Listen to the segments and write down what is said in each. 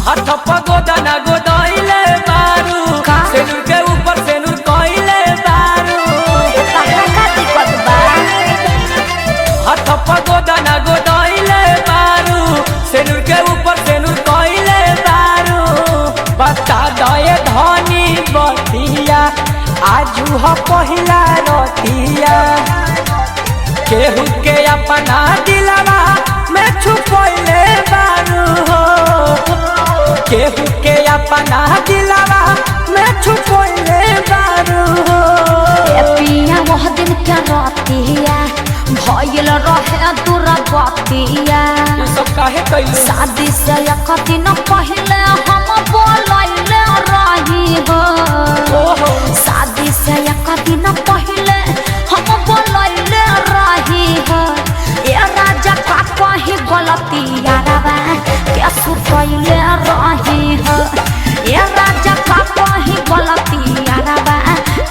हाथ पगोदना गोदाइले बारू सेनुर के ऊपर सेनुर कइले बारू का दिक्कत बा हाथ पगोदना गोदाइले बारू सेनुर के ऊपर सेनुर कइले बारू बता दए धनी बतिया आजू ह पहिला रतिया केहू के अपना दिलवा में छुपइले बारू हो केहू के अपना दिलवा में छुपइले बारू हो पिया वह दिन क्या रतिया भइल रहे दूर बतिया सब काहे कइलू शादी से एक दिन पहले हम बोलैले रही हो शादी से एक दिन पहले हम बोलैले रही हो ए राजा का कहीं गलती यारबा के सुतैले रही हो ए राजा का कहीं गलती यारबा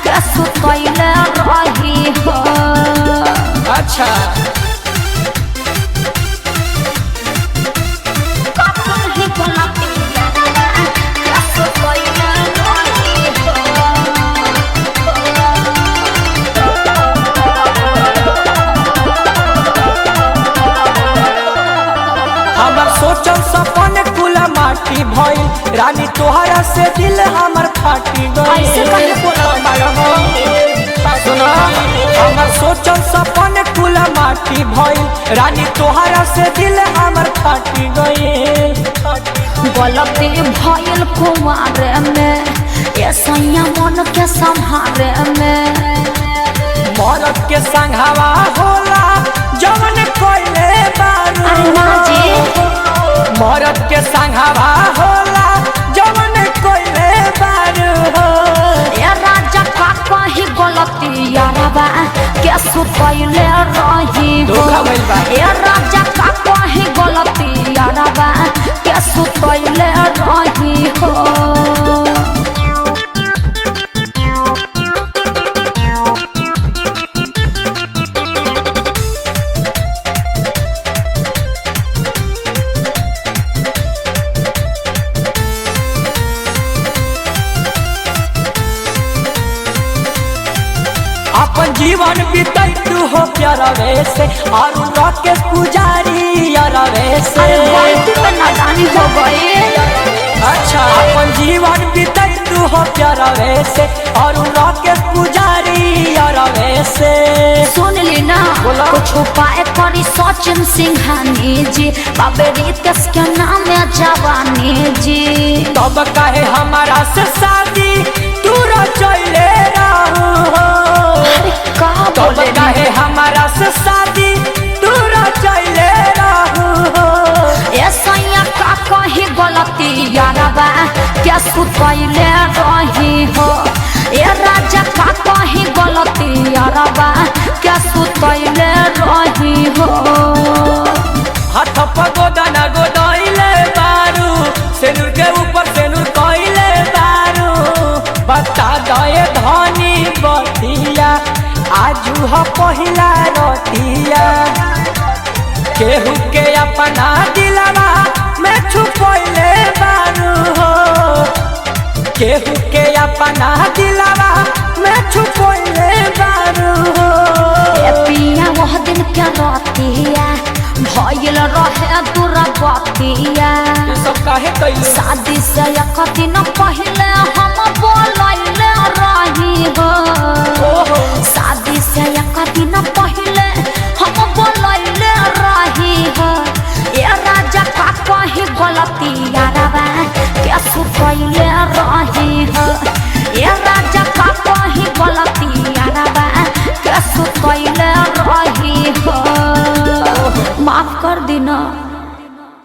के सुतैले रही हो अच्छा हमर सोचल सपन कुला माटी भइल रानी तोहरा से दिल हमर फाटी गइल ऐसे कहीं सुना हमर सोचल सपन कुला माटी भइल रानी तोहरा से दिल हमर फाटी गइल गलती भइल कुमारे में ऐसा मन के संहारे में मरद के संघावा होला जवन कोइले बारू अरे ना जी मरद के संघावा होला जवन कोइले बारू हो ए राजा का कहीं गलती यारबा के सुतैले रही हो धोखा भइल बा ए राजा का कहीं गलती यारबा के सुतैले रही हो अपन जीवन बीतै तू हो प्यारा वैसे और राकेश पुजारी यारा वैसे अरे गलती में नादानी हो गई अच्छा अपन जीवन बीतै तू हो प्यारा वैसे और राकेश पुजारी यारा वैसे सुन ली ना बोला। कुछ उपाय करी सचिन सिंघानी जी बाबे रितेश के नाम है जवानी जी तब काहे हमारा से शादी तू रचैले रहू हो का तब बोले काहे हमारा से शादी तू रचैले रहू हो ऐसा का कहीं गलती यारबा क्या सुतैले रही हो ए राजा का कहीं गलती यारबा क्या सुतैले रही हो हाथ पगोदना गोदाइले बारू सेनुर के ऊपर सेनुर कइले बारू बता दए धनी बतिया आजू ह पहिला रतिया केहू के अपना दिलवा में छुपइले बारू हो केहू के अपना दिलवा में छुपइले बारू हो ए पिया वह दिन क्या रतिया भइल रहे दूर बतिया सब काहे कइलू शादी से एक दिन पहले